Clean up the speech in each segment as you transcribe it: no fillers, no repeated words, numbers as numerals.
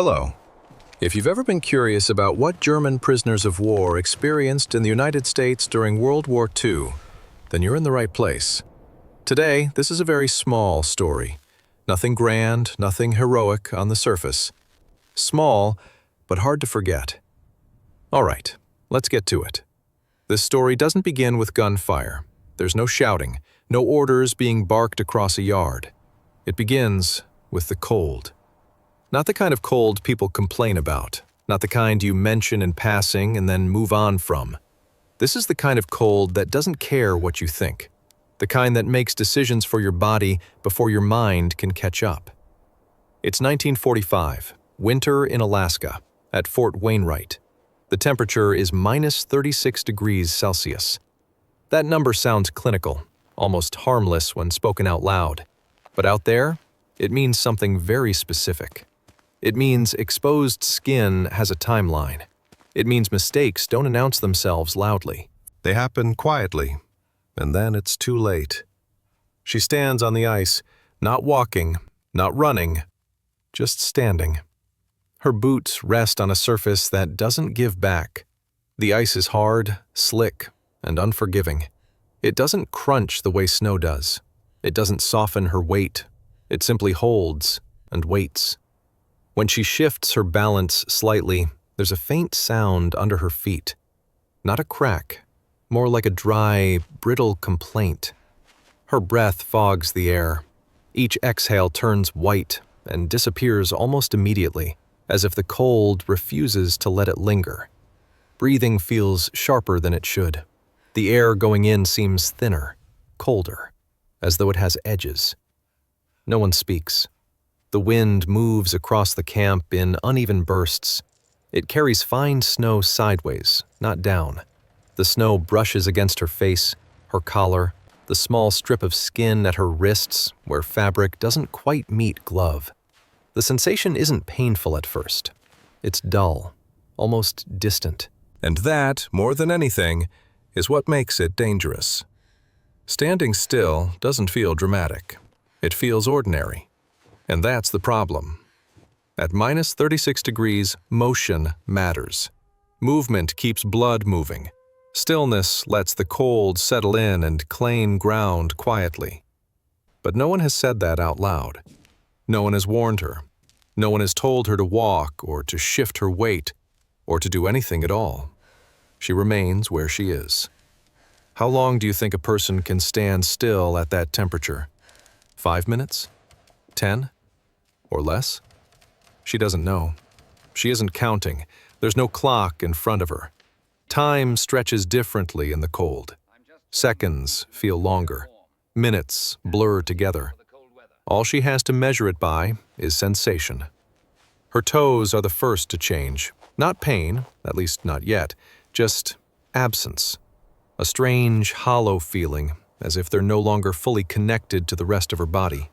Hello. If you've ever been curious about what German prisoners of war experienced in the United States during World War II, then you're in the right place. Today, this is a very small story. Nothing grand, nothing heroic on the surface. Small, but hard to forget. All right, let's get to it. This story doesn't begin with gunfire. There's no shouting, no orders being barked across a yard. It begins with the cold. Not the kind of cold people complain about, not the kind you mention in passing and then move on from. This is the kind of cold that doesn't care what you think, the kind that makes decisions for your body before your mind can catch up. It's 1945, winter in Alaska, at Fort Wainwright. The temperature is minus 36 degrees Celsius. That number sounds clinical, almost harmless when spoken out loud. But out there, it means something very specific. It means exposed skin has a timeline. It means mistakes don't announce themselves loudly. They happen quietly, and then it's too late. She stands on the ice, not walking, not running, just standing. Her boots rest on a surface that doesn't give back. The ice is hard, slick, and unforgiving. It doesn't crunch the way snow does. It doesn't soften her weight. It simply holds and waits. When she shifts her balance slightly, there's a faint sound under her feet. Not a crack, more like a dry, brittle complaint. Her breath fogs the air. Each exhale turns white and disappears almost immediately, as if the cold refuses to let it linger. Breathing feels sharper than it should. The air going in seems thinner, colder, as though it has edges. No one speaks. The wind moves across the camp in uneven bursts. It carries fine snow sideways, not down. The snow brushes against her face, her collar, the small strip of skin at her wrists where fabric doesn't quite meet glove. The sensation isn't painful at first. It's dull, almost distant. And that, more than anything, is what makes it dangerous. Standing still doesn't feel dramatic. It feels ordinary. And that's the problem. At minus 36 degrees, motion matters. Movement keeps blood moving. Stillness lets the cold settle in and claim ground quietly. But no one has said that out loud. No one has warned her. No one has told her to walk or to shift her weight or to do anything at all. She remains where she is. How long do you think a person can stand still at that temperature? 5 minutes? 10? Or less? She doesn't know. She isn't counting. There's no clock in front of her. Time stretches differently in the cold. Seconds feel longer. Minutes blur together. All she has to measure it by is sensation. Her toes are the first to change. Not pain, at least not yet, just absence. A strange, hollow feeling, as if they're no longer fully connected to the rest of her body.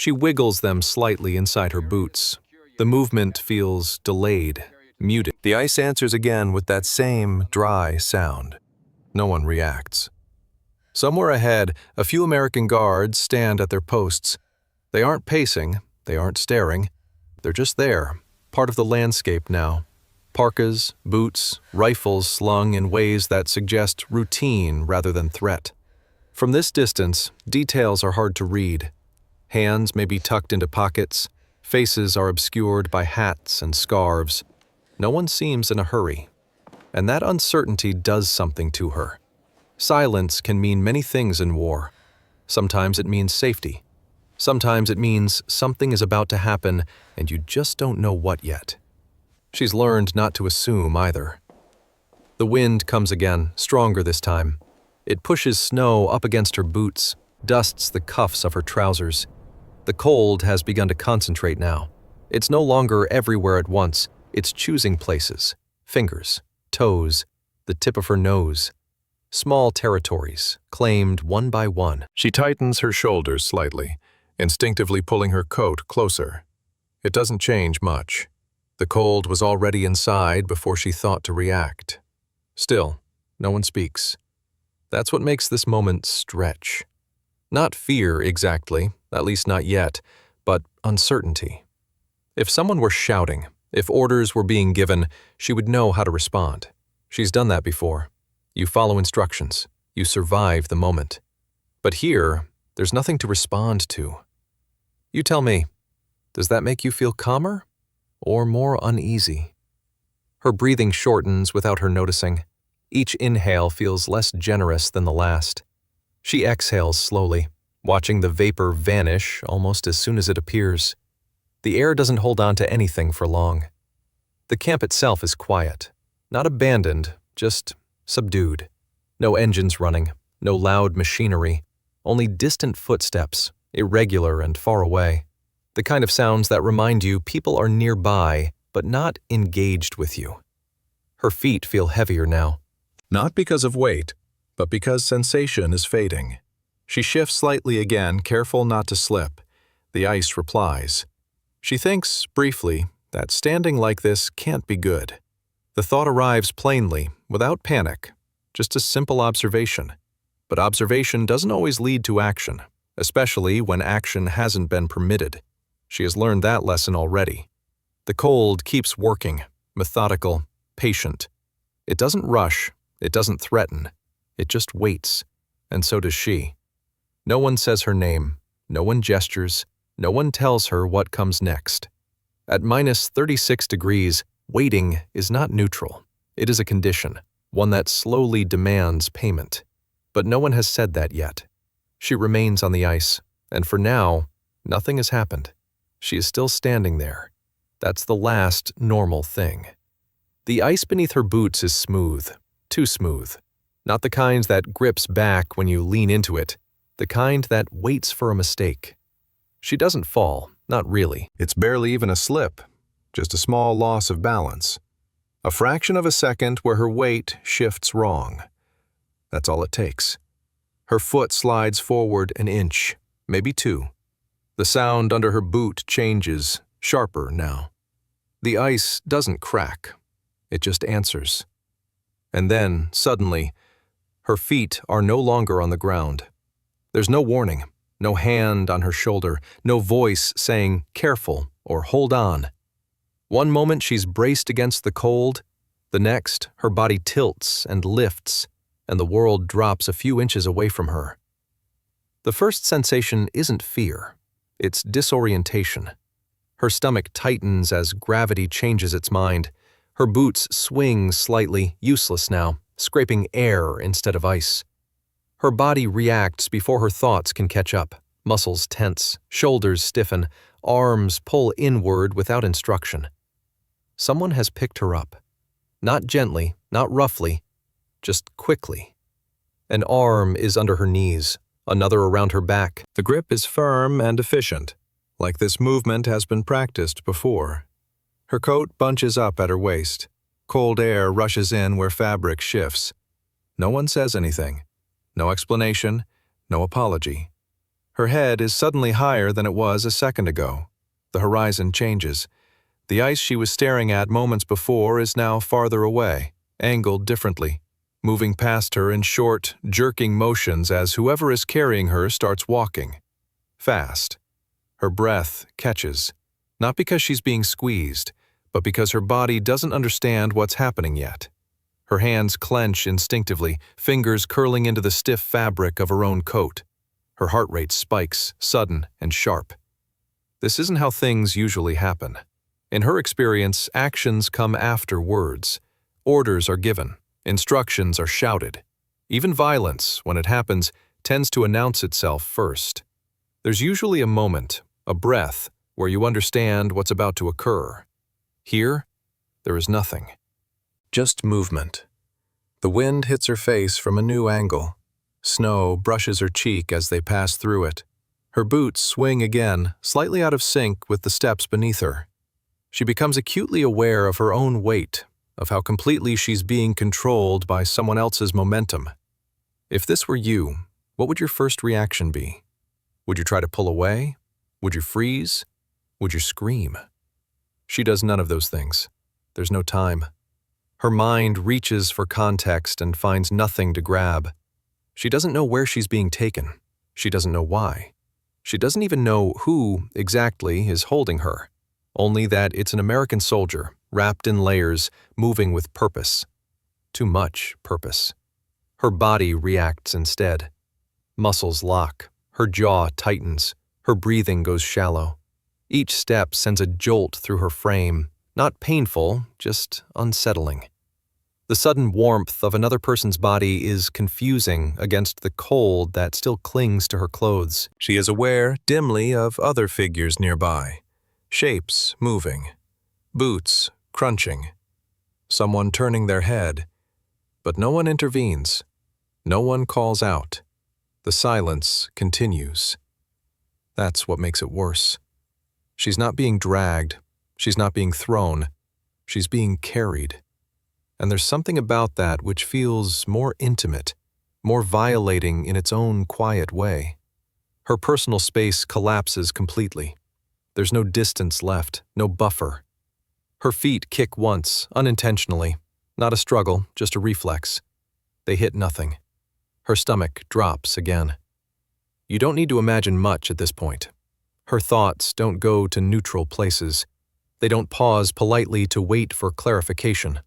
She wiggles them slightly inside her boots. The movement feels delayed, muted. The ice answers again with that same dry sound. No one reacts. Somewhere ahead, a few American guards stand at their posts. They aren't pacing, they aren't staring. They're just there, part of the landscape now. Parkas, boots, rifles slung in ways that suggest routine rather than threat. From this distance, details are hard to read. Hands may be tucked into pockets. Faces are obscured by hats and scarves. No one seems in a hurry. And that uncertainty does something to her. Silence can mean many things in war. Sometimes it means safety. Sometimes it means something is about to happen and you just don't know what yet. She's learned not to assume either. The wind comes again, stronger this time. It pushes snow up against her boots, dusts the cuffs of her trousers. The cold has begun to concentrate now. It's no longer everywhere at once. It's choosing places, fingers, toes, the tip of her nose. Small territories, claimed one by one. She tightens her shoulders slightly, instinctively pulling her coat closer. It doesn't change much. The cold was already inside before she thought to react. Still, no one speaks. That's what makes this moment stretch. Not fear exactly, at least not yet, but uncertainty. If someone were shouting, if orders were being given, she would know how to respond. She's done that before. You follow instructions. You survive the moment. But here, there's nothing to respond to. You tell me, does that make you feel calmer or more uneasy? Her breathing shortens without her noticing. Each inhale feels less generous than the last. She exhales slowly, watching the vapor vanish almost as soon as it appears. The air doesn't hold on to anything for long. The camp itself is quiet, not abandoned, just subdued. No engines running, no loud machinery, only distant footsteps, irregular and far away. The kind of sounds that remind you people are nearby, but not engaged with you. Her feet feel heavier now. Not because of weight, but because sensation is fading. She shifts slightly again, careful not to slip. The ice replies. She thinks, briefly, that standing like this can't be good. The thought arrives plainly, without panic, just a simple observation. But observation doesn't always lead to action, especially when action hasn't been permitted. She has learned that lesson already. The cold keeps working, methodical, patient. It doesn't rush, it doesn't threaten, it just waits, and so does she. No one says her name, no one gestures, no one tells her what comes next. At minus 36 degrees, waiting is not neutral. It is a condition, one that slowly demands payment. But no one has said that yet. She remains on the ice, and for now, nothing has happened. She is still standing there. That's the last normal thing. The ice beneath her boots is smooth, too smooth. Not the kind that grips back when you lean into it, the kind that waits for a mistake. She doesn't fall, not really. It's barely even a slip, just a small loss of balance. A fraction of a second where her weight shifts wrong. That's all it takes. Her foot slides forward an inch, maybe two. The sound under her boot changes, sharper now. The ice doesn't crack. It just answers. And then, suddenly, her feet are no longer on the ground. There's no warning, no hand on her shoulder, no voice saying, "Careful," or "Hold on." One moment she's braced against the cold, the next, her body tilts and lifts, and the world drops a few inches away from her. The first sensation isn't fear, it's disorientation. Her stomach tightens as gravity changes its mind. Her boots swing slightly, useless now, scraping air instead of ice. Her body reacts before her thoughts can catch up. Muscles tense, shoulders stiffen, arms pull inward without instruction. Someone has picked her up. Not gently, not roughly, just quickly. An arm is under her knees, another around her back. The grip is firm and efficient, like this movement has been practiced before. Her coat bunches up at her waist. Cold air rushes in where fabric shifts. No one says anything. No explanation, no apology. Her head is suddenly higher than it was a second ago. The horizon changes. The ice she was staring at moments before is now farther away, angled differently, moving past her in short, jerking motions as whoever is carrying her starts walking. Fast. Her breath catches, not because she's being squeezed, but because her body doesn't understand what's happening yet. Her hands clench instinctively, fingers curling into the stiff fabric of her own coat. Her heart rate spikes, sudden and sharp. This isn't how things usually happen. In her experience, actions come after words. Orders are given. Instructions are shouted. Even violence, when it happens, tends to announce itself first. There's usually a moment, a breath, where you understand what's about to occur. Here, there is nothing. Just movement. The wind hits her face from a new angle. Snow brushes her cheek as they pass through it. Her boots swing again, slightly out of sync with the steps beneath her. She becomes acutely aware of her own weight, of how completely she's being controlled by someone else's momentum. If this were you, what would your first reaction be? Would you try to pull away? Would you freeze? Would you scream? She does none of those things. There's no time. Her mind reaches for context and finds nothing to grab. She doesn't know where she's being taken. She doesn't know why. She doesn't even know who, exactly, is holding her. only that it's an American soldier, wrapped in layers, moving with purpose. Too much purpose. Her body reacts instead. Muscles lock, her jaw tightens, her breathing goes shallow. Each step sends a jolt through her frame, not painful, just unsettling. The sudden warmth of another person's body is confusing against the cold that still clings to her clothes. She is aware, dimly, of other figures nearby. Shapes moving. Boots crunching. Someone turning their head. But no one intervenes. No one calls out. The silence continues. That's what makes it worse. She's not being dragged. She's not being thrown. She's being carried. And there's something about that which feels more intimate, more violating in its own quiet way. Her personal space collapses completely. There's no distance left, no buffer. Her feet kick once, unintentionally. Not a struggle, just a reflex. They hit nothing. Her stomach drops again. You don't need to imagine much at this point. Her thoughts don't go to neutral places. They don't pause politely to wait for clarification.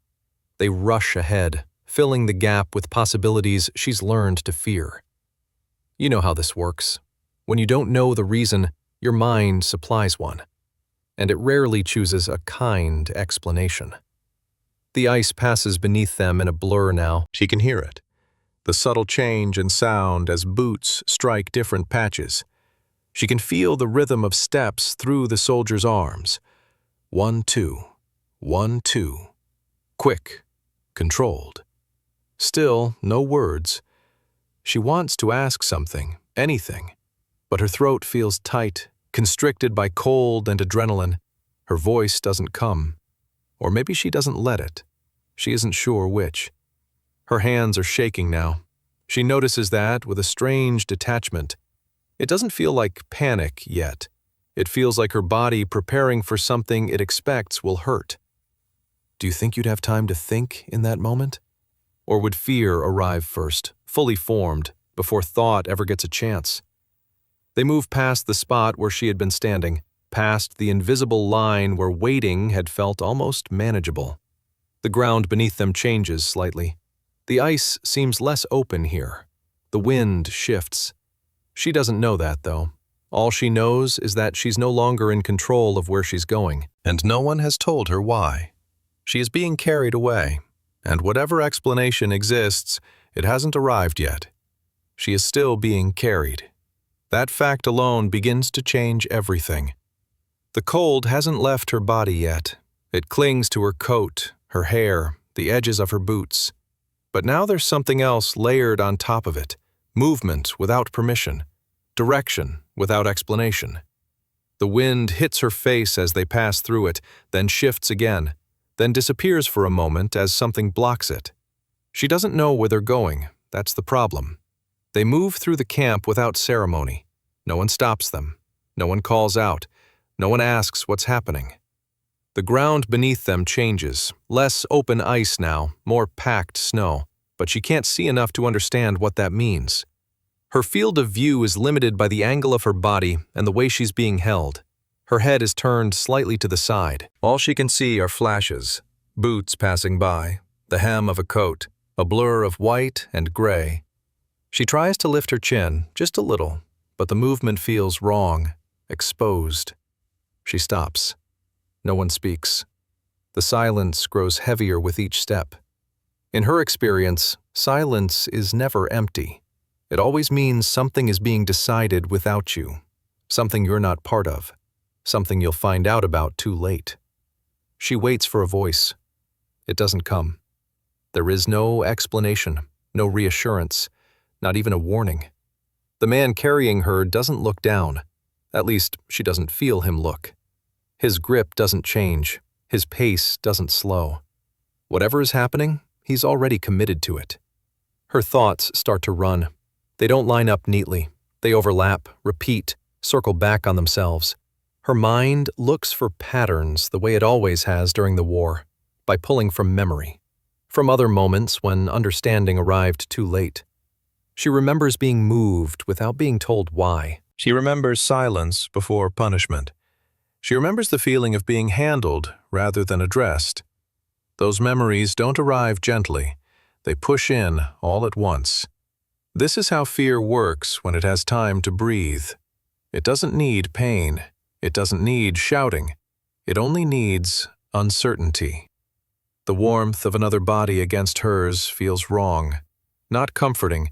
They rush ahead, filling the gap with possibilities she's learned to fear. You know how this works. When you don't know the reason, your mind supplies one, and it rarely chooses a kind explanation. The ice passes beneath them in a blur now. She can hear it. The subtle change in sound as boots strike different patches. She can feel the rhythm of steps through the soldier's arms. 1, 2, 1, 2. Quick, controlled. Still, no words. She wants to ask something, anything, but her throat feels tight, constricted by cold and adrenaline. Her voice doesn't come. Or maybe she doesn't let it. She isn't sure which. Her hands are shaking now. She notices that with a strange detachment. It doesn't feel like panic yet. It feels like her body preparing for something it expects will hurt. Do you think you'd have time to think in that moment? Or would fear arrive first, fully formed, before thought ever gets a chance? They move past the spot where she had been standing, past the invisible line where waiting had felt almost manageable. The ground beneath them changes slightly. The ice seems less open here. The wind shifts. She doesn't know that, though. All she knows is that she's no longer in control of where she's going, and no one has told her why. She is being carried away, and whatever explanation exists, it hasn't arrived yet. She is still being carried. That fact alone begins to change everything. The cold hasn't left her body yet. It clings to her coat, her hair, the edges of her boots. But now there's something else layered on top of it. Movement without permission. Direction without explanation. The wind hits her face as they pass through it, then shifts again, then disappears for a moment as something blocks it. She doesn't know where they're going. That's the problem. They move through the camp without ceremony. No one stops them. No one calls out. No one asks what's happening. The ground beneath them changes. Less open ice now, more packed snow, but she can't see enough to understand what that means. Her field of view is limited by the angle of her body and the way she's being held. Her head is turned slightly to the side. All she can see are flashes, boots passing by, the hem of a coat, a blur of white and gray. She tries to lift her chin, just a little, but the movement feels wrong, exposed. She stops. No one speaks. The silence grows heavier with each step. In her experience, silence is never empty. It always means something is being decided without you, something you're not part of, something you'll find out about too late. She waits for a voice. It doesn't come. There is no explanation, no reassurance, not even a warning. The man carrying her doesn't look down. At least, she doesn't feel him look. His grip doesn't change. His pace doesn't slow. Whatever is happening, he's already committed to it. Her thoughts start to run. They don't line up neatly. They overlap, repeat, circle back on themselves. Her mind looks for patterns the way it always has during the war, by pulling from memory, from other moments when understanding arrived too late. She remembers being moved without being told why. She remembers silence before punishment, She remembers the feeling of being handled rather than addressed. Those memories don't arrive gently. They push in all at once. This is how fear works when it has time to breathe. It doesn't need pain. It doesn't need shouting. It only needs uncertainty. The warmth of another body against hers feels wrong, not comforting,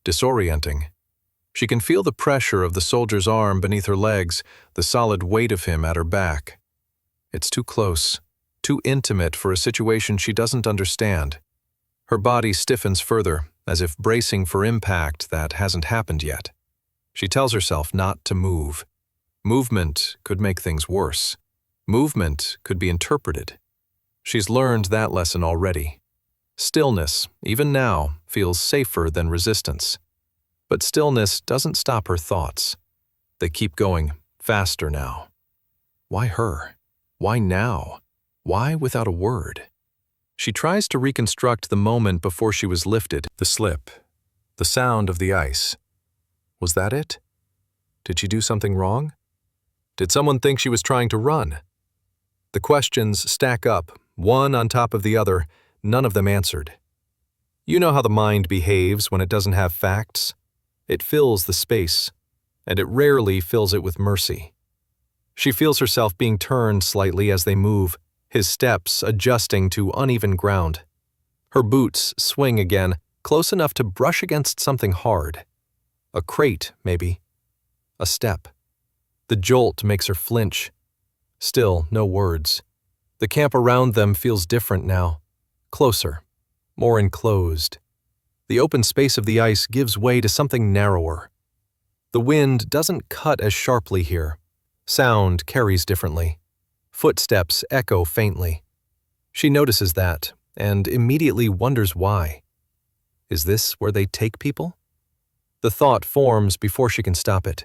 disorienting. She can feel the pressure of the soldier's arm beneath her legs, the solid weight of him at her back. It's too close, too intimate for a situation she doesn't understand. Her body stiffens further, as if bracing for impact that hasn't happened yet. She tells herself not to move. Movement could make things worse. Movement could be interpreted. She's learned that lesson already. Stillness, even now, feels safer than resistance. But stillness doesn't stop her thoughts. They keep going faster now. Why her? Why now? Why without a word? She tries to reconstruct the moment before she was lifted, the slip, the sound of the ice. Was that it? Did she do something wrong? Did someone think she was trying to run? The questions stack up, one on top of the other, none of them answered. You know how the mind behaves when it doesn't have facts. It fills the space, and it rarely fills it with mercy. She feels herself being turned slightly as they move, his steps adjusting to uneven ground. Her boots swing again, close enough to brush against something hard. A crate, maybe. A step. The jolt makes her flinch. Still, no words. The camp around them feels different now. Closer. More enclosed. The open space of the ice gives way to something narrower. The wind doesn't cut as sharply here. Sound carries differently. Footsteps echo faintly. She notices that, and immediately wonders why. Is this where they take people? The thought forms before she can stop it.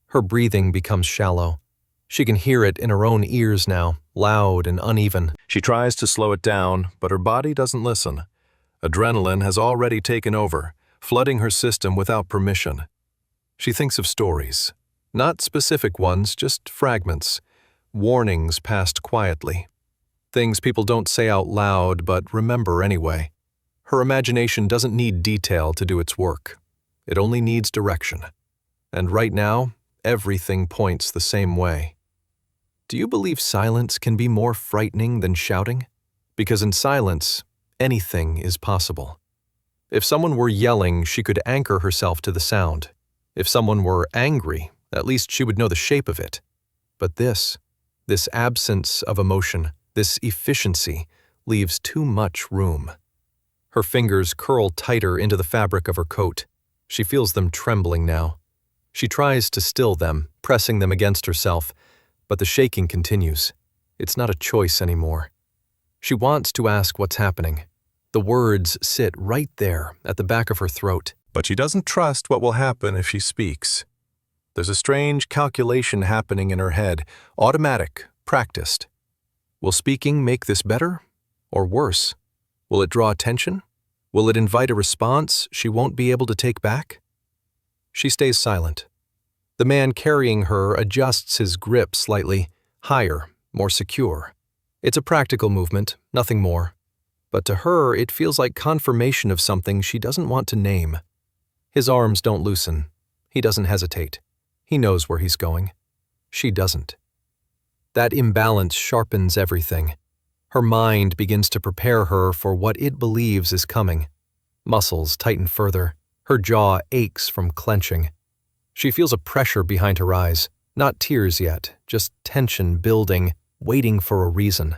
Her breathing becomes shallow. She can hear it in her own ears now, loud and uneven. She tries to slow it down, but her body doesn't listen. Adrenaline has already taken over, flooding her system without permission. She thinks of stories. Not specific ones, just fragments. Warnings passed quietly. Things people don't say out loud, but remember anyway. Her imagination doesn't need detail to do its work. It only needs direction. And right now, everything points the same way. Do you believe silence can be more frightening than shouting? Because in silence, anything is possible. If someone were yelling, she could anchor herself to the sound. If someone were angry, at least she would know the shape of it. But this absence of emotion, this efficiency, leaves too much room. Her fingers curl tighter into the fabric of her coat. She feels them trembling now. She tries to still them, pressing them against herself, but the shaking continues. It's not a choice anymore. She wants to ask what's happening. The words sit right there at the back of her throat. But she doesn't trust what will happen if she speaks. There's a strange calculation happening in her head, automatic, practiced. Will speaking make this better or worse? Will it draw attention? Will it invite a response she won't be able to take back? She stays silent. The man carrying her adjusts his grip slightly, higher, more secure. It's a practical movement, nothing more. But to her, it feels like confirmation of something she doesn't want to name. His arms don't loosen. He doesn't hesitate. He knows where he's going. She doesn't. That imbalance sharpens everything. Her mind begins to prepare her for what it believes is coming. Muscles tighten further. Her jaw aches from clenching. She feels a pressure behind her eyes. Not tears yet, just tension building, waiting for a reason.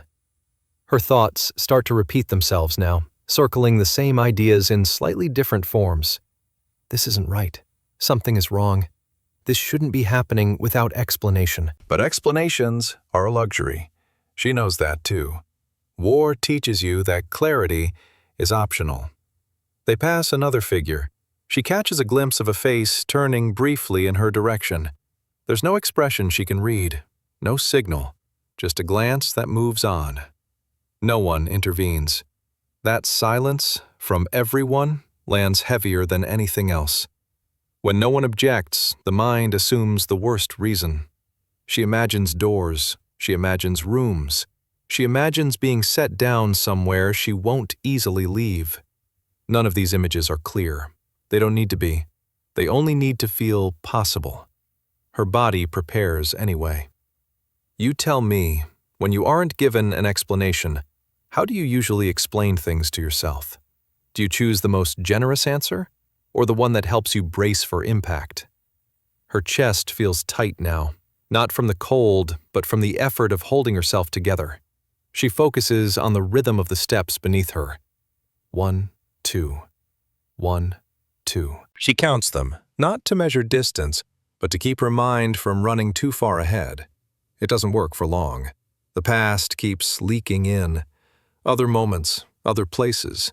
Her thoughts start to repeat themselves now, circling the same ideas in slightly different forms. This isn't right. Something is wrong. This shouldn't be happening without explanation. But explanations are a luxury. She knows that too. War teaches you that clarity is optional. They pass another figure. She catches a glimpse of a face turning briefly in her direction. There's no expression she can read, no signal, just a glance that moves on. No one intervenes. That silence from everyone lands heavier than anything else. When no one objects, the mind assumes the worst reason. She imagines doors, She imagines rooms. She imagines being set down somewhere she won't easily leave. None of these images are clear. They don't need to be. They only need to feel possible. Her body prepares anyway. You tell me, when you aren't given an explanation, how do you usually explain things to yourself? Do you choose the most generous answer, or the one that helps you brace for impact? Her chest feels tight now, not from the cold, but from the effort of holding herself together. She focuses on the rhythm of the steps beneath her. 1, 2, 1, 2. She counts them, not to measure distance, but to keep her mind from running too far ahead. It doesn't work for long. The past keeps leaking in. Other moments, other places.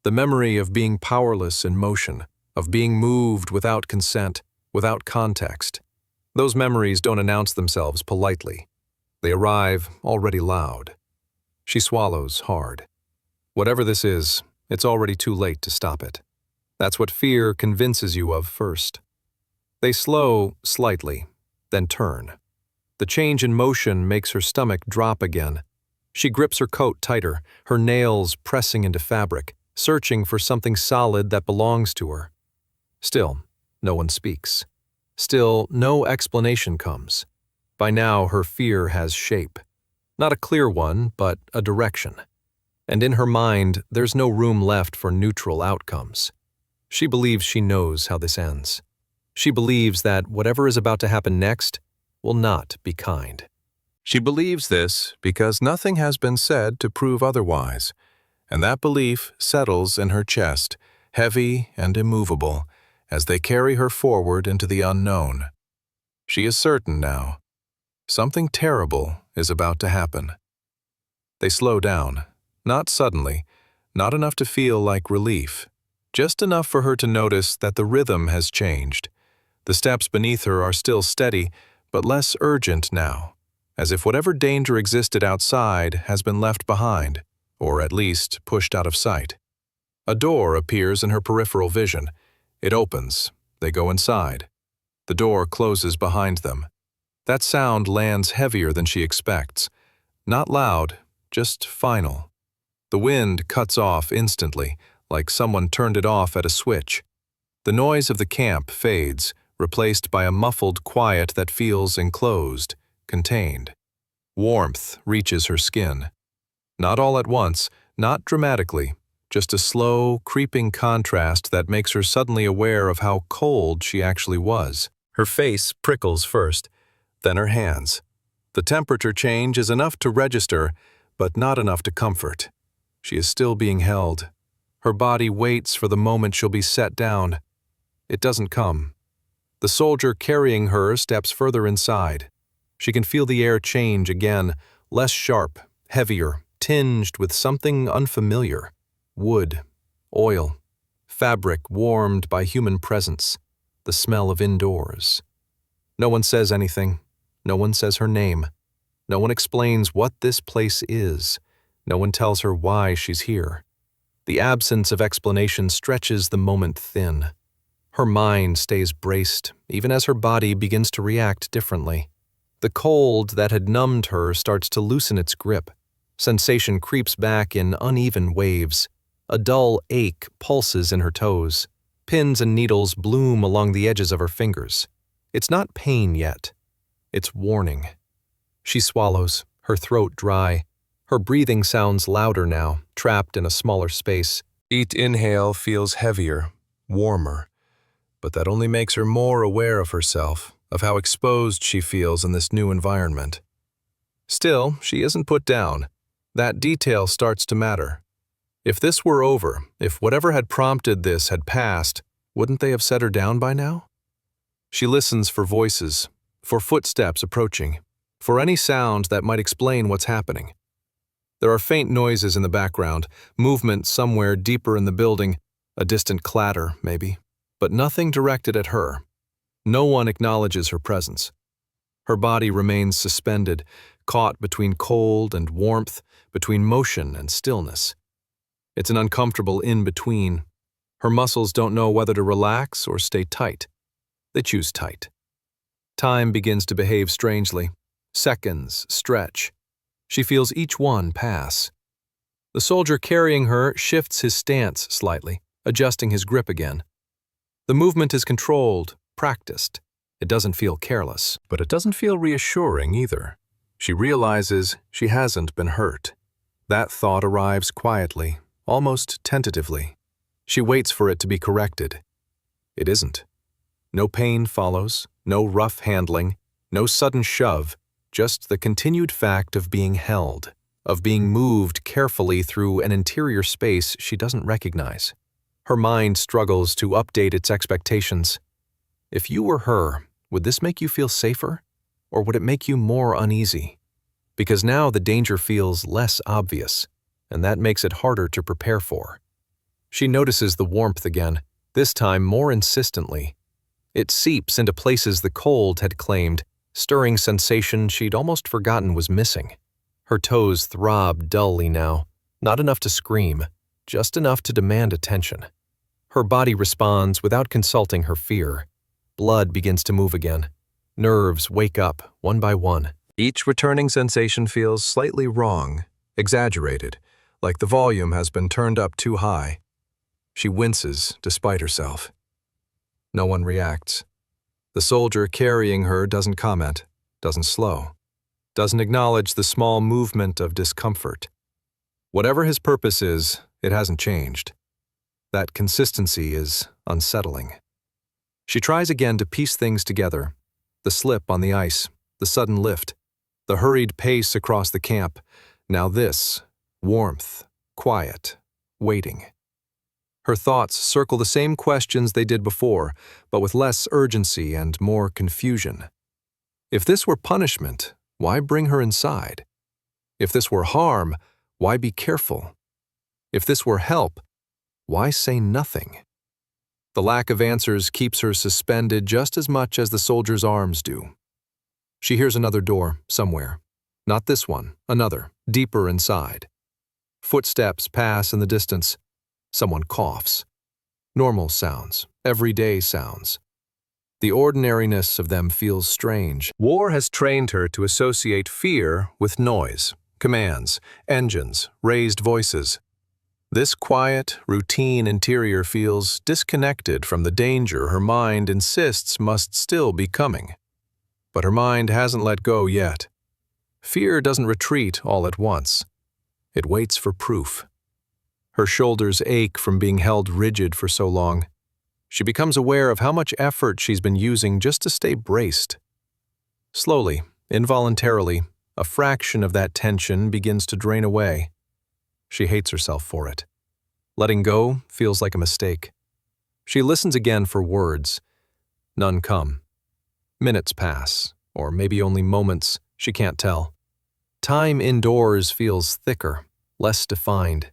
The memory of being powerless in motion, of being moved without consent, without context. Those memories don't announce themselves politely. They arrive already loud. She swallows hard. Whatever this is, it's already too late to stop it. That's what fear convinces you of first. They slow slightly, then turn. The change in motion makes her stomach drop again. She grips her coat tighter, her nails pressing into fabric, searching for something solid that belongs to her. Still, no one speaks. Still, no explanation comes. By now, her fear has shape. Not a clear one, but a direction. And in her mind, there's no room left for neutral outcomes. She believes she knows how this ends. She believes that whatever is about to happen next will not be kind. She believes this because nothing has been said to prove otherwise, and that belief settles in her chest, heavy and immovable, as they carry her forward into the unknown. She is certain now. Something terrible is about to happen. They slow down, not suddenly, not enough to feel like relief, just enough for her to notice that the rhythm has changed. The steps beneath her are still steady, but less urgent now, as if whatever danger existed outside has been left behind, or at least pushed out of sight. A door appears in her peripheral vision. It opens. They go inside. The door closes behind them. That sound lands heavier than she expects. Not loud, just final. The wind cuts off instantly, like someone turned it off at a switch. The noise of the camp fades, replaced by a muffled quiet that feels enclosed, contained. Warmth reaches her skin. Not all at once, not dramatically, just a slow, creeping contrast that makes her suddenly aware of how cold she actually was. Her face prickles first, then her hands. The temperature change is enough to register, but not enough to comfort. She is still being held. Her body waits for the moment she'll be set down. It doesn't come. The soldier carrying her steps further inside. She can feel the air change again, less sharp, heavier, tinged with something unfamiliar. Wood, oil, fabric warmed by human presence, the smell of indoors. No one says anything. No one says her name. No one explains what this place is. No one tells her why she's here. The absence of explanation stretches the moment thin. Her mind stays braced, even as her body begins to react differently. The cold that had numbed her starts to loosen its grip. Sensation creeps back in uneven waves. A dull ache pulses in her toes. Pins and needles bloom along the edges of her fingers. It's not pain yet. It's warning. She swallows, her throat dry. Her breathing sounds louder now, trapped in a smaller space. Each inhale feels heavier, warmer. But that only makes her more aware of herself, of how exposed she feels in this new environment. Still, she isn't put down. That detail starts to matter. If this were over, if whatever had prompted this had passed, wouldn't they have set her down by now? She listens for voices, for footsteps approaching, for any sound that might explain what's happening. There are faint noises in the background, movement somewhere deeper in the building, a distant clatter, maybe. But nothing directed at her. No one acknowledges her presence. Her body remains suspended, caught between cold and warmth, between motion and stillness. It's an uncomfortable in-between. Her muscles don't know whether to relax or stay tight. They choose tight. Time begins to behave strangely. Seconds stretch. She feels each one pass. The soldier carrying her shifts his stance slightly, adjusting his grip again. The movement is controlled, practiced. It doesn't feel careless, but it doesn't feel reassuring either. She realizes she hasn't been hurt. That thought arrives quietly, almost tentatively. She waits for it to be corrected. It isn't. No pain follows, no rough handling, no sudden shove, just the continued fact of being held, of being moved carefully through an interior space she doesn't recognize. Her mind struggles to update its expectations. If you were her, would this make you feel safer? Or would it make you more uneasy? Because now the danger feels less obvious, and that makes it harder to prepare for. She notices the warmth again, this time more insistently. It seeps into places the cold had claimed, stirring sensation she'd almost forgotten was missing. Her toes throb dully now, not enough to scream, just enough to demand attention. Her body responds without consulting her fear. Blood begins to move again. Nerves wake up, one by one. Each returning sensation feels slightly wrong, exaggerated, like the volume has been turned up too high. She winces, despite herself. No one reacts. The soldier carrying her doesn't comment, doesn't slow, doesn't acknowledge the small movement of discomfort. Whatever his purpose is, it hasn't changed. That consistency is unsettling. She tries again to piece things together. The slip on the ice, the sudden lift, the hurried pace across the camp. Now this, warmth, quiet, waiting. Her thoughts circle the same questions they did before, but with less urgency and more confusion. If this were punishment, why bring her inside? If this were harm, why be careful? If this were help, why say nothing? The lack of answers keeps her suspended just as much as the soldier's arms do. She hears another door, somewhere. Not this one, another, deeper inside. Footsteps pass in the distance. Someone coughs. Normal sounds, everyday sounds. The ordinariness of them feels strange. War has trained her to associate fear with noise, commands, engines, raised voices. This quiet, routine interior feels disconnected from the danger her mind insists must still be coming. But her mind hasn't let go yet. Fear doesn't retreat all at once. It waits for proof. Her shoulders ache from being held rigid for so long. She becomes aware of how much effort she's been using just to stay braced. Slowly, involuntarily, a fraction of that tension begins to drain away. She hates herself for it. Letting go feels like a mistake. She listens again for words. None come. Minutes pass, or maybe only moments, she can't tell. Time indoors feels thicker, less defined.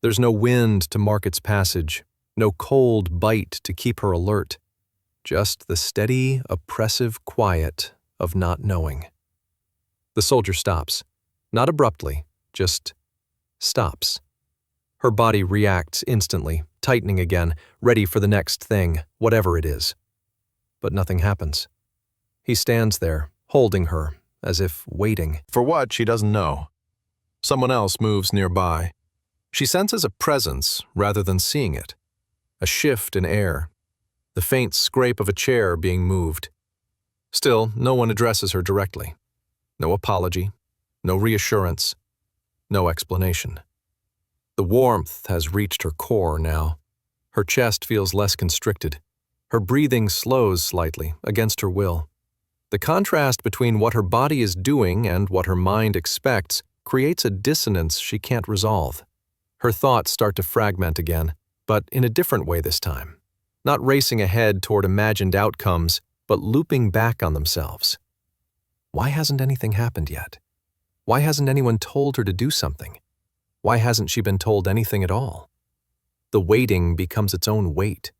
There's no wind to mark its passage, no cold bite to keep her alert. Just the steady, oppressive quiet of not knowing. The soldier stops, not abruptly, just stops. Her body reacts instantly, tightening again, ready for the next thing, whatever it is. But nothing happens. He stands there, holding her, as if waiting. For what, she doesn't know. Someone else moves nearby. She senses a presence rather than seeing it. A shift in air. The faint scrape of a chair being moved. Still, no one addresses her directly. No apology, no reassurance, no explanation. The warmth has reached her core now. Her chest feels less constricted. Her breathing slows slightly, against her will. The contrast between what her body is doing and what her mind expects creates a dissonance she can't resolve. Her thoughts start to fragment again, but in a different way this time. Not racing ahead toward imagined outcomes, but looping back on themselves. Why hasn't anything happened yet? Why hasn't anyone told her to do something? Why hasn't she been told anything at all? The waiting becomes its own weight.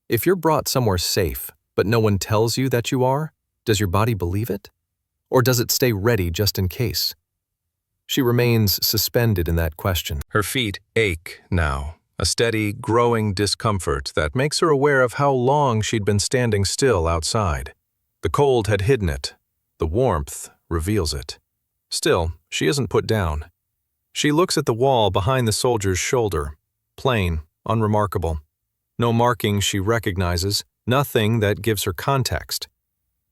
If you're brought somewhere safe, but no one tells you that you are, does your body believe it? Or does it stay ready just in case? She remains suspended in that question. Her feet ache now, a steady, growing discomfort that makes her aware of how long she'd been standing still outside. The cold had hidden it. The warmth reveals it. Still, she isn't put down. She looks at the wall behind the soldier's shoulder. Plain, unremarkable. No marking she recognizes, nothing that gives her context.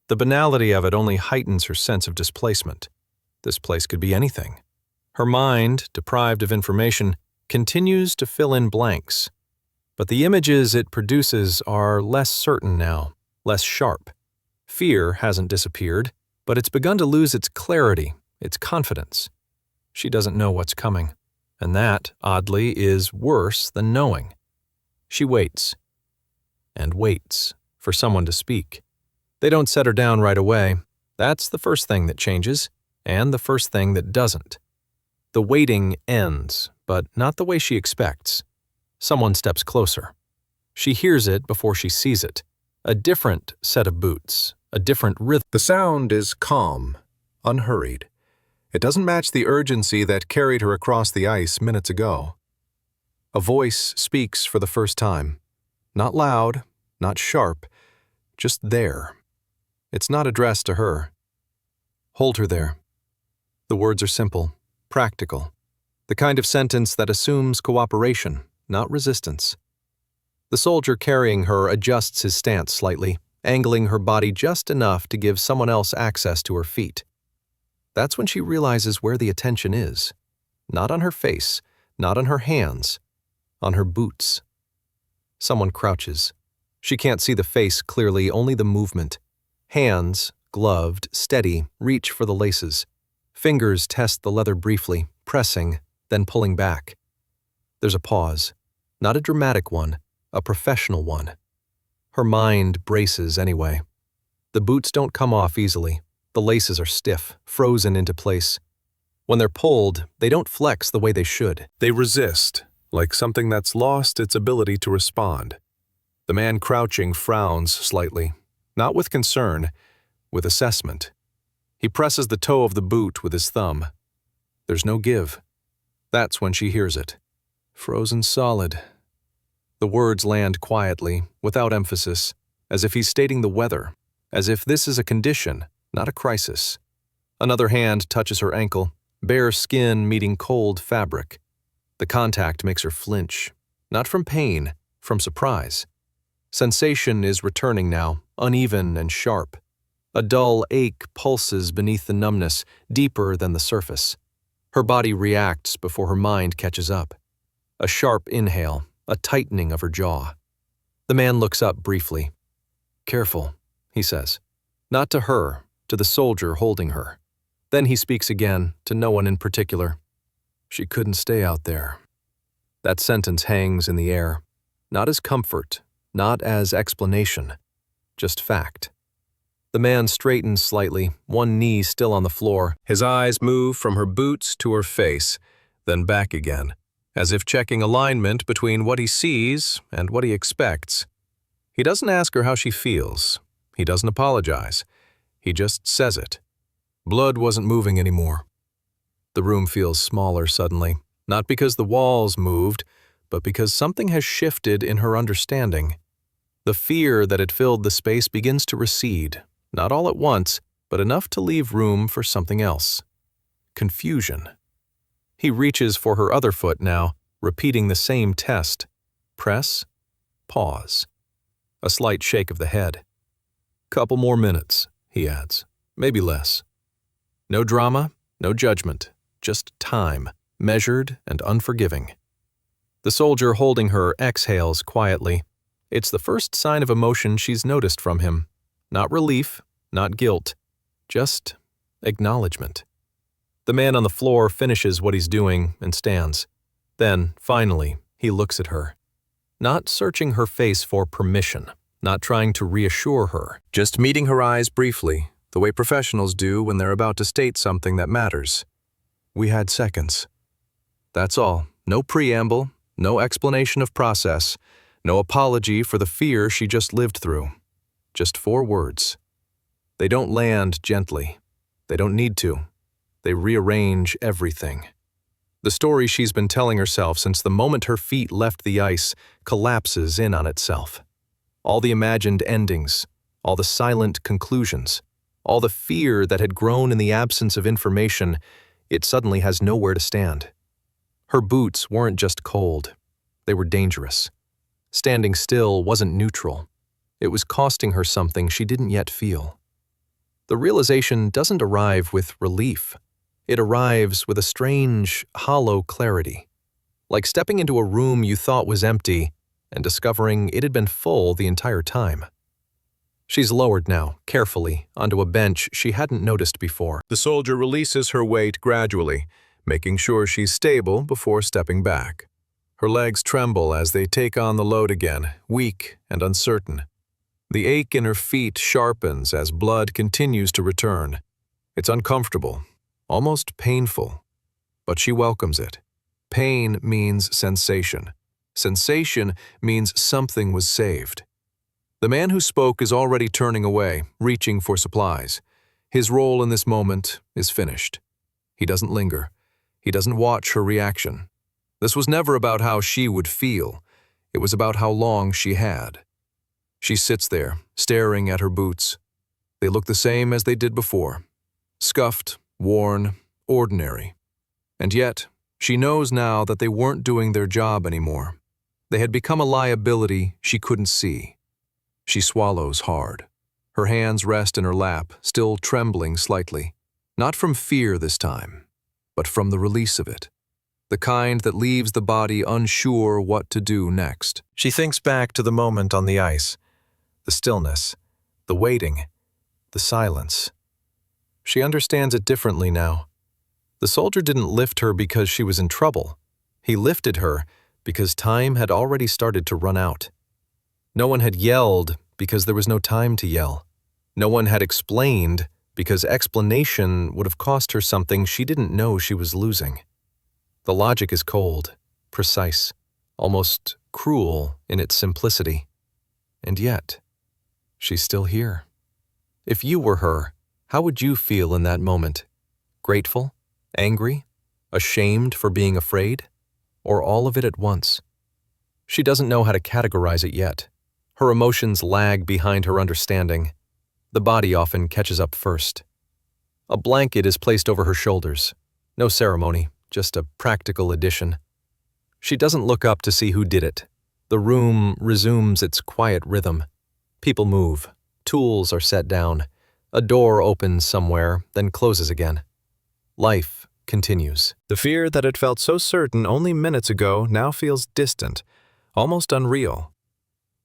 The banality of it only heightens her sense of displacement. This place could be anything. Her mind, deprived of information, continues to fill in blanks. But the images it produces are less certain now, less sharp. Fear hasn't disappeared, but it's begun to lose its clarity, its confidence. She doesn't know what's coming, and that, oddly, is worse than knowing. She waits, and waits, for someone to speak. They don't set her down right away. That's the first thing that changes, and the first thing that doesn't. The waiting ends, but not the way she expects. Someone steps closer. She hears it before she sees it. A different set of boots, a different rhythm. The sound is calm, unhurried. It doesn't match the urgency that carried her across the ice minutes ago. A voice speaks for the first time. Not loud, not sharp, just there. It's not addressed to her. Hold her there. The words are simple, practical. The kind of sentence that assumes cooperation, not resistance. The soldier carrying her adjusts his stance slightly, angling her body just enough to give someone else access to her feet. That's when she realizes where the attention is. Not on her face, not on her hands, on her boots. Someone crouches. She can't see the face clearly, only the movement. Hands, gloved, steady, reach for the laces. Fingers test the leather briefly, pressing, then pulling back. There's a pause. Not a dramatic one, a professional one. Her mind braces anyway. The boots don't come off easily. The laces are stiff, frozen into place. When they're pulled, they don't flex the way they should. They resist, like something that's lost its ability to respond. The man crouching frowns slightly, not with concern, with assessment. He presses the toe of the boot with his thumb. There's no give. That's when she hears it. Frozen solid. The words land quietly, without emphasis, as if he's stating the weather, as if this is a condition, not a crisis. Another hand touches her ankle, bare skin meeting cold fabric. The contact makes her flinch, not from pain, from surprise. Sensation is returning now, uneven and sharp. A dull ache pulses beneath the numbness, deeper than the surface. Her body reacts before her mind catches up. A sharp inhale, a tightening of her jaw. The man looks up briefly. "Careful," he says. Not to her, to the soldier holding her. Then he speaks again, to no one in particular. "She couldn't stay out there." That sentence hangs in the air, not as comfort, not as explanation, just fact. The man straightens slightly, one knee still on the floor. His eyes move from her boots to her face, then back again, as if checking alignment between what he sees and what he expects. He doesn't ask her how she feels. He doesn't apologize. He just says it. Blood wasn't moving anymore. The room feels smaller suddenly, not because the walls moved, but because something has shifted in her understanding. The fear that had filled the space begins to recede, not all at once, but enough to leave room for something else. Confusion. He reaches for her other foot now, repeating the same test. Press, pause. A slight shake of the head. "Couple more minutes," he adds. "Maybe less." No drama, no judgment, just time, measured and unforgiving. The soldier holding her exhales quietly. It's the first sign of emotion she's noticed from him. Not relief, not guilt, just acknowledgement. The man on the floor finishes what he's doing and stands. Then, finally, he looks at her. Not searching her face for permission, not trying to reassure her, just meeting her eyes briefly, the way professionals do when they're about to state something that matters. "We had seconds." That's all. No preamble, no explanation of process, no apology for the fear she just lived through. Just 4 words. They don't land gently. They don't need to. They rearrange everything. The story she's been telling herself since the moment her feet left the ice collapses in on itself. All the imagined endings, all the silent conclusions, All the fear that had grown in the absence of information, it suddenly has nowhere to stand. Her boots weren't just cold, they were dangerous. Standing still wasn't neutral. It was costing her something she didn't yet feel. The realization doesn't arrive with relief. It arrives with a strange, hollow clarity, like stepping into a room you thought was empty and discovering it had been full the entire time. She's lowered now, carefully, onto a bench she hadn't noticed before. The soldier releases her weight gradually, making sure she's stable before stepping back. Her legs tremble as they take on the load again, weak and uncertain. The ache in her feet sharpens as blood continues to return. It's uncomfortable, almost painful, but she welcomes it. Pain means sensation. Sensation means something was saved. The man who spoke is already turning away, reaching for supplies. His role in this moment is finished. He doesn't linger. He doesn't watch her reaction. This was never about how she would feel. It was about how long she had. She sits there, staring at her boots. They look the same as they did before. Scuffed, worn, ordinary. And yet, she knows now that they weren't doing their job anymore. They had become a liability she couldn't see. She swallows hard. Her hands rest in her lap, still trembling slightly. Not from fear this time, but from the release of it. The kind that leaves the body unsure what to do next. She thinks back to the moment on the ice. The stillness, the waiting, the silence. She understands it differently now. The soldier didn't lift her because she was in trouble. He lifted her because time had already started to run out. No one had yelled because there was no time to yell. No one had explained because explanation would have cost her something she didn't know she was losing. The logic is cold, precise, almost cruel in its simplicity. And yet, she's still here. If you were her, how would you feel in that moment? Grateful? Angry? Ashamed for being afraid? Or all of it at once? She doesn't know how to categorize it yet. Her emotions lag behind her understanding. The body often catches up first. A blanket is placed over her shoulders. No ceremony, just a practical addition. She doesn't look up to see who did it. The room resumes its quiet rhythm. People move. Tools are set down. A door opens somewhere, then closes again. Life continues. The fear that had felt so certain only minutes ago now feels distant, almost unreal.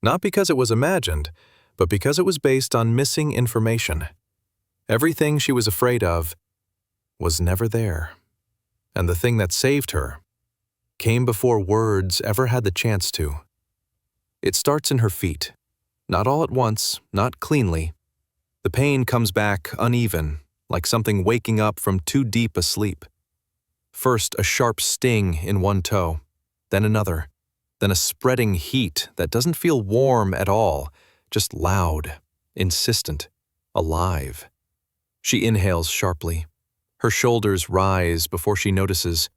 Not because it was imagined, but because it was based on missing information. Everything she was afraid of was never there. And the thing that saved her came before words ever had the chance to. It starts in her feet. Not all at once, not cleanly. The pain comes back uneven, like something waking up from too deep a sleep. First, a sharp sting in one toe, then another, then a spreading heat that doesn't feel warm at all, just loud, insistent, alive. She inhales sharply. Her shoulders rise before she notices.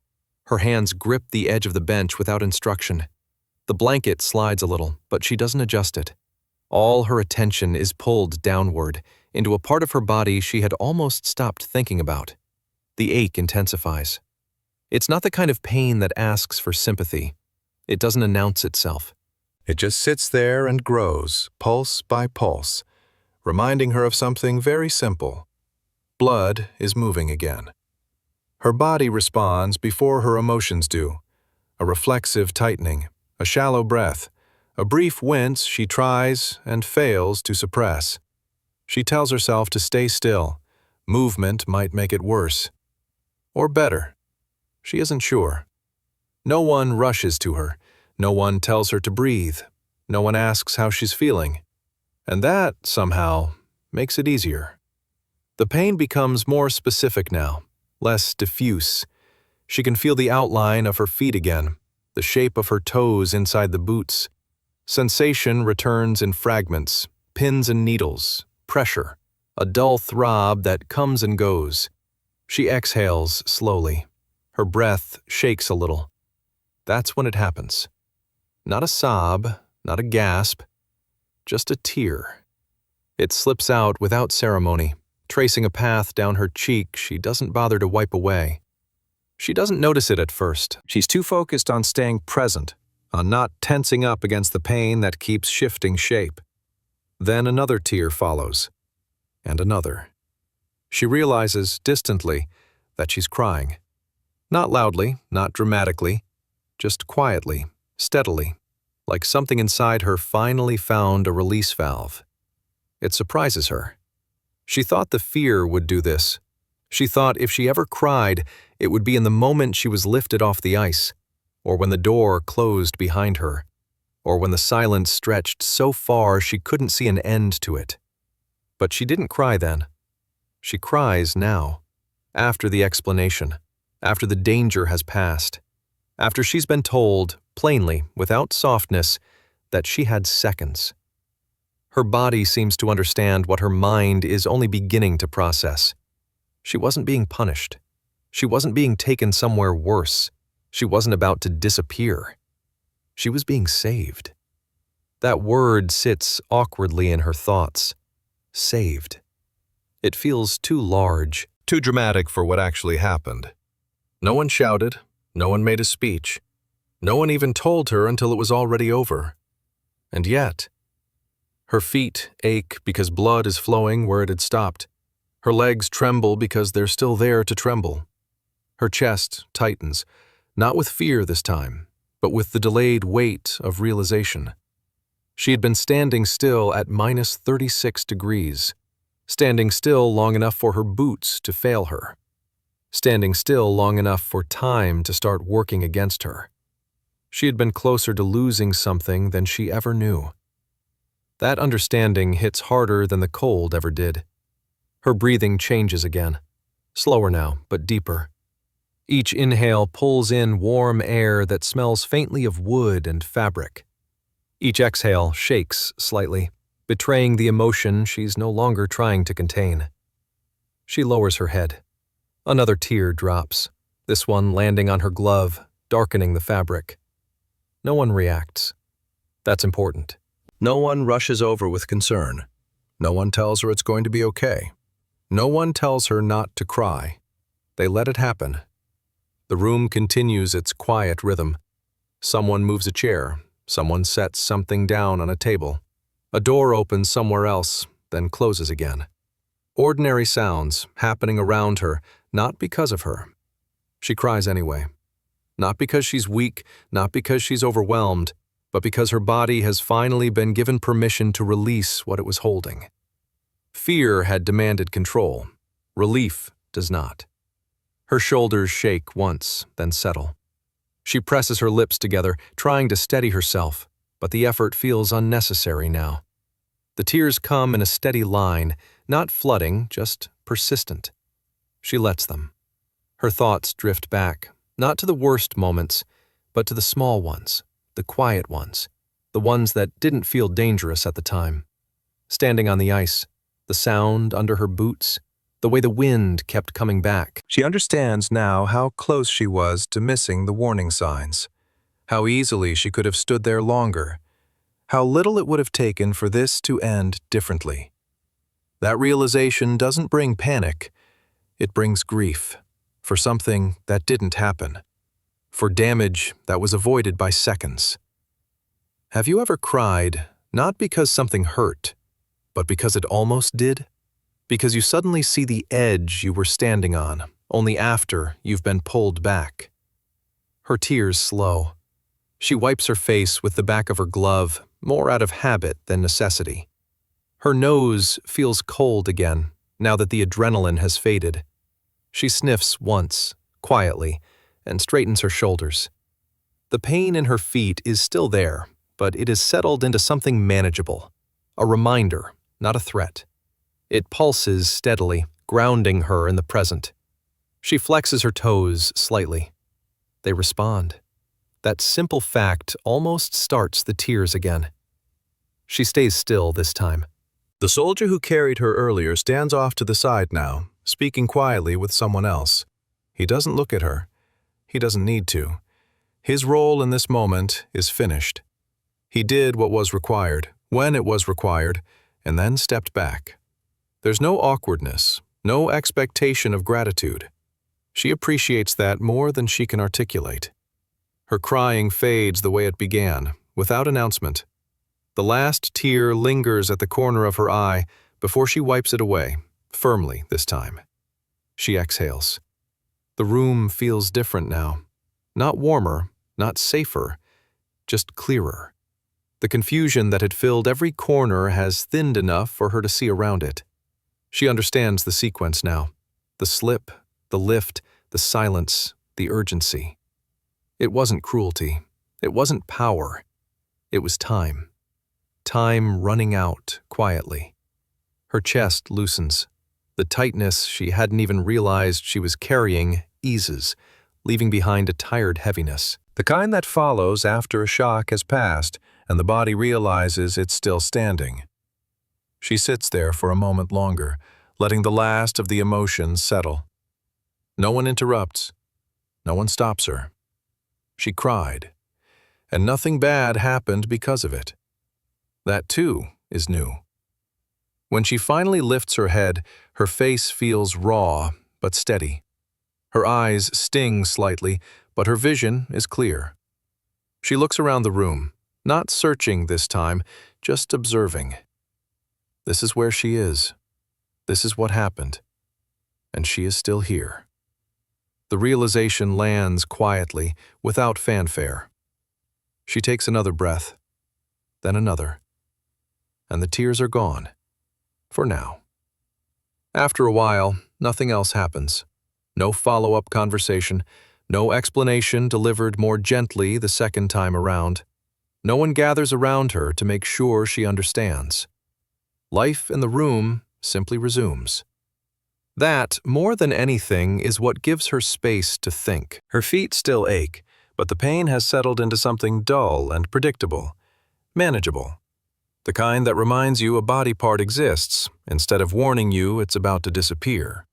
Her hands grip the edge of the bench without instruction. The blanket slides a little, but she doesn't adjust it. All her attention is pulled downward, into a part of her body she had almost stopped thinking about. The ache intensifies. It's not the kind of pain that asks for sympathy. It doesn't announce itself. It just sits there and grows, pulse by pulse, reminding her of something very simple. Blood is moving again. Her body responds before her emotions do. A reflexive tightening, a shallow breath, a brief wince she tries and fails to suppress. She tells herself to stay still. Movement might make it worse. Or better. She isn't sure. No one rushes to her. No one tells her to breathe. No one asks how she's feeling. And that, somehow, makes it easier. The pain becomes more specific now, less diffuse. She can feel the outline of her feet again, the shape of her toes inside the boots. Sensation returns in fragments, pins and needles, pressure, a dull throb that comes and goes. She exhales slowly. Her breath shakes a little. That's when it happens. Not a sob, not a gasp, just a tear. It slips out without ceremony, tracing a path down her cheek she doesn't bother to wipe away. She doesn't notice it at first. She's too focused on staying present, on not tensing up against the pain that keeps shifting shape. Then another tear follows, and another. She realizes, distantly, that she's crying. Not loudly, not dramatically, just quietly, steadily, like something inside her finally found a release valve. It surprises her. She thought the fear would do this. She thought if she ever cried, it would be in the moment she was lifted off the ice, or when the door closed behind her, or when the silence stretched so far she couldn't see an end to it. But she didn't cry then. She cries now, after the explanation, after the danger has passed, after she's been told, plainly, without softness, that she had seconds. Her body seems to understand what her mind is only beginning to process. She wasn't being punished. She wasn't being taken somewhere worse. She wasn't about to disappear. She was being saved. That word sits awkwardly in her thoughts. Saved. It feels too large, too dramatic for what actually happened. No one shouted. No one made a speech. No one even told her until it was already over. And yet, her feet ache because blood is flowing where it had stopped. Her legs tremble because they're still there to tremble. Her chest tightens, not with fear this time, but with the delayed weight of realization. She had been standing still at minus 36 degrees, standing still long enough for her boots to fail her, standing still long enough for time to start working against her. She had been closer to losing something than she ever knew. That understanding hits harder than the cold ever did. Her breathing changes again, slower now, but deeper. Each inhale pulls in warm air that smells faintly of wood and fabric. Each exhale shakes slightly, betraying the emotion she's no longer trying to contain. She lowers her head. Another tear drops, this one landing on her glove, darkening the fabric. No one reacts. That's important. No one rushes over with concern. No one tells her it's going to be okay. No one tells her not to cry. They let it happen. The room continues its quiet rhythm. Someone moves a chair. Someone sets something down on a table. A door opens somewhere else, then closes again. Ordinary sounds happening around her, not because of her. She cries anyway. Not because she's weak, not because she's overwhelmed, but because her body has finally been given permission to release what it was holding. Fear had demanded control. Relief does not. Her shoulders shake once, then settle. She presses her lips together, trying to steady herself, but the effort feels unnecessary now. The tears come in a steady line, not flooding, just persistent. She lets them. Her thoughts drift back, not to the worst moments, but to the small ones, the quiet ones, the ones that didn't feel dangerous at the time. Standing on the ice, the sound under her boots, the way the wind kept coming back. She understands now how close she was to missing the warning signs, how easily she could have stood there longer, how little it would have taken for this to end differently. That realization doesn't bring panic, it brings grief for something that didn't happen, for damage that was avoided by seconds. Have you ever cried, not because something hurt, but because it almost did? Because you suddenly see the edge you were standing on, only after you've been pulled back. Her tears slow. She wipes her face with the back of her glove, more out of habit than necessity. Her nose feels cold again, now that the adrenaline has faded. She sniffs once, quietly, and straightens her shoulders. The pain in her feet is still there, but it has settled into something manageable. A reminder, not a threat. It pulses steadily, grounding her in the present. She flexes her toes slightly. They respond. That simple fact almost starts the tears again. She stays still this time. The soldier who carried her earlier stands off to the side now, speaking quietly with someone else. He doesn't look at her. He doesn't need to. His role in this moment is finished. He did what was required, when it was required, and then stepped back. There's no awkwardness, no expectation of gratitude. She appreciates that more than she can articulate. Her crying fades the way it began, without announcement. The last tear lingers at the corner of her eye before she wipes it away, firmly this time. She exhales. The room feels different now. Not warmer, not safer, just clearer. The confusion that had filled every corner has thinned enough for her to see around it. She understands the sequence now. The slip, the lift, the silence, the urgency. It wasn't cruelty. It wasn't power. It was time. Time running out quietly. Her chest loosens. The tightness she hadn't even realized she was carrying eases, leaving behind a tired heaviness. The kind that follows after a shock has passed and the body realizes it's still standing. She sits there for a moment longer, letting the last of the emotions settle. No one interrupts. No one stops her. She cried, and nothing bad happened because of it. That, too, is new. When she finally lifts her head, her face feels raw but steady. Her eyes sting slightly, but her vision is clear. She looks around the room, not searching this time, just observing. This is where she is. This is what happened. And she is still here. The realization lands quietly, without fanfare. She takes another breath, then another. And the tears are gone. For now. After a while, nothing else happens. No follow-up conversation, no explanation delivered more gently the second time around. No one gathers around her to make sure she understands. Life in the room simply resumes. That, more than anything, is what gives her space to think. Her feet still ache, but the pain has settled into something dull and predictable, manageable. The kind that reminds you a body part exists, instead of warning you it's about to disappear.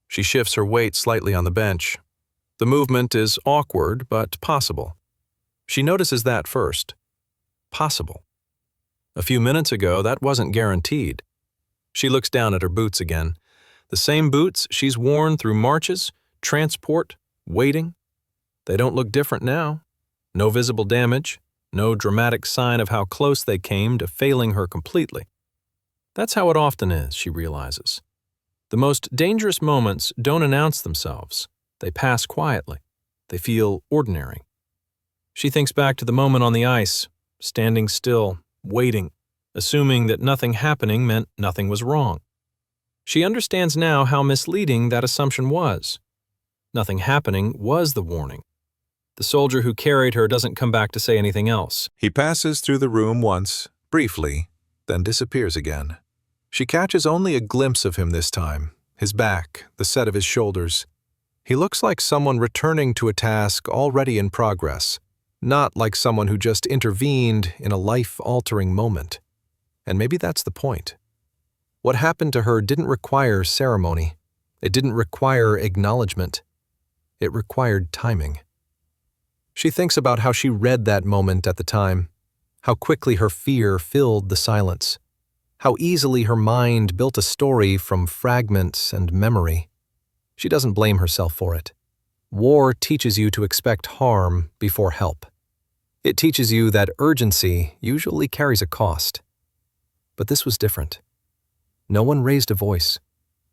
She shifts her weight slightly on the bench. The movement is awkward, but possible. She notices that first. Possible. A few minutes ago, that wasn't guaranteed. She looks down at her boots again. The same boots she's worn through marches, transport, waiting. They don't look different now. No visible damage, no dramatic sign of how close they came to failing her completely. That's how it often is, she realizes. The most dangerous moments don't announce themselves. They pass quietly. They feel ordinary. She thinks back to the moment on the ice, standing still, waiting, assuming that nothing happening meant nothing was wrong. She understands now how misleading that assumption was. Nothing happening was the warning. The soldier who carried her doesn't come back to say anything else. He passes through the room once, briefly, then disappears again. She catches only a glimpse of him this time, his back, the set of his shoulders. He looks like someone returning to a task already in progress, not like someone who just intervened in a life-altering moment. And maybe that's the point. What happened to her didn't require ceremony. It didn't require acknowledgement. It required timing. She thinks about how she read that moment at the time, how quickly her fear filled the silence, how easily her mind built a story from fragments and memory. She doesn't blame herself for it. War teaches you to expect harm before help. It teaches you that urgency usually carries a cost. But this was different. No one raised a voice.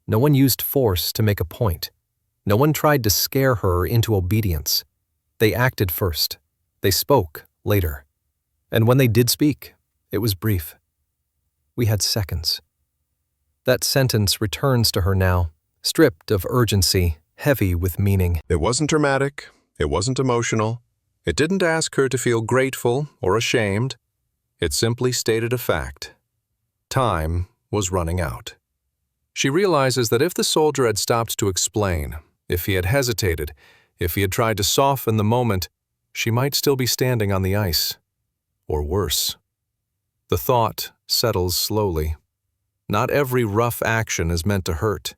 No one used force to make a point. No one tried to scare her into obedience. They acted first. They spoke later. And when they did speak, it was brief. We had seconds. That sentence returns to her now, stripped of urgency, heavy with meaning. It wasn't dramatic. It wasn't emotional. It didn't ask her to feel grateful or ashamed. It simply stated a fact. Time was running out. She realizes that if the soldier had stopped to explain, if he had hesitated, if he had tried to soften the moment, she might still be standing on the ice. Or worse. The thought settles slowly. Not every rough action is meant to hurt.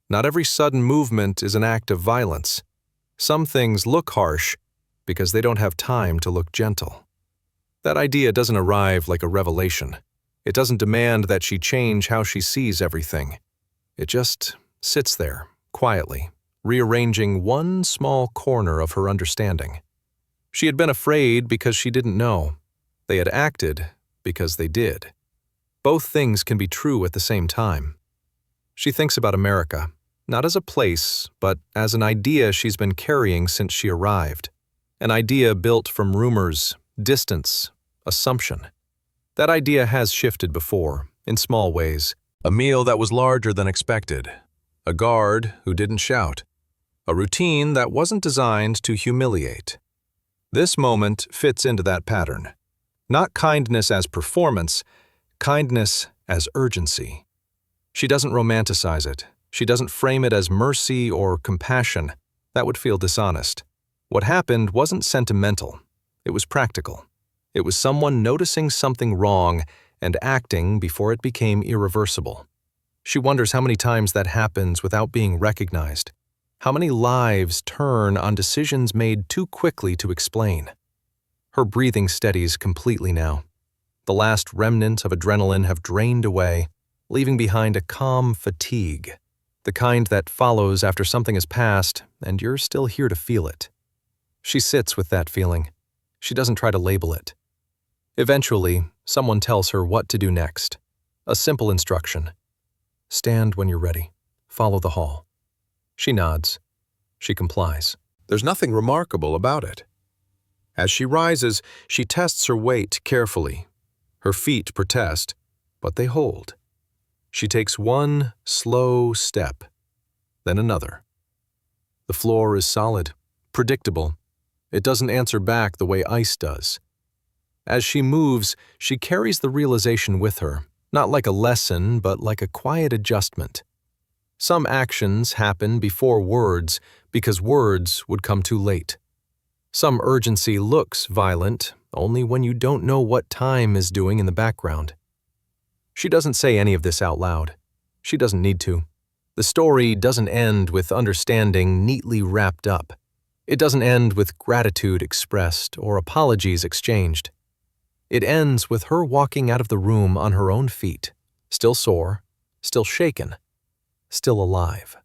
Not every sudden movement is an act of violence. Some things look harsh because they don't have time to look gentle. That idea doesn't arrive like a revelation. It doesn't demand that she change how she sees everything. It just sits there, quietly, rearranging one small corner of her understanding. She had been afraid because she didn't know. They had acted because they did. Both things can be true at the same time. She thinks about America, not as a place, but as an idea she's been carrying since she arrived. An idea built from rumors, distance, assumption. That idea has shifted before, in small ways. A meal that was larger than expected. A guard who didn't shout. A routine that wasn't designed to humiliate. This moment fits into that pattern. Not kindness as performance, kindness as urgency. She doesn't romanticize it. She doesn't frame it as mercy or compassion. That would feel dishonest. What happened wasn't sentimental. It was practical. It was someone noticing something wrong and acting before it became irreversible. She wonders how many times that happens without being recognized. How many lives turn on decisions made too quickly to explain. Her breathing steadies completely now. The last remnants of adrenaline have drained away, leaving behind a calm fatigue, the kind that follows after something has passed and you're still here to feel it. She sits with that feeling. She doesn't try to label it. Eventually, someone tells her what to do next. A simple instruction. Stand when you're ready. Follow the hall. She nods. She complies. There's nothing remarkable about it. As she rises, she tests her weight carefully. Her feet protest, but they hold. She takes one slow step, then another. The floor is solid, predictable. It doesn't answer back the way ice does. As she moves, she carries the realization with her, not like a lesson, but like a quiet adjustment. Some actions happen before words because words would come too late. Some urgency looks violent only when you don't know what time is doing in the background. She doesn't say any of this out loud. She doesn't need to. The story doesn't end with understanding neatly wrapped up. It doesn't end with gratitude expressed or apologies exchanged. It ends with her walking out of the room on her own feet, still sore, still shaken, still alive.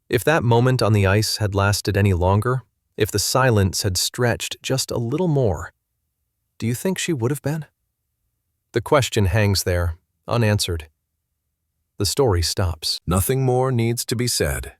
If that moment on the ice had lasted any longer, if the silence had stretched just a little more, do you think she would have been? The question hangs there, unanswered. The story stops. Nothing more needs to be said.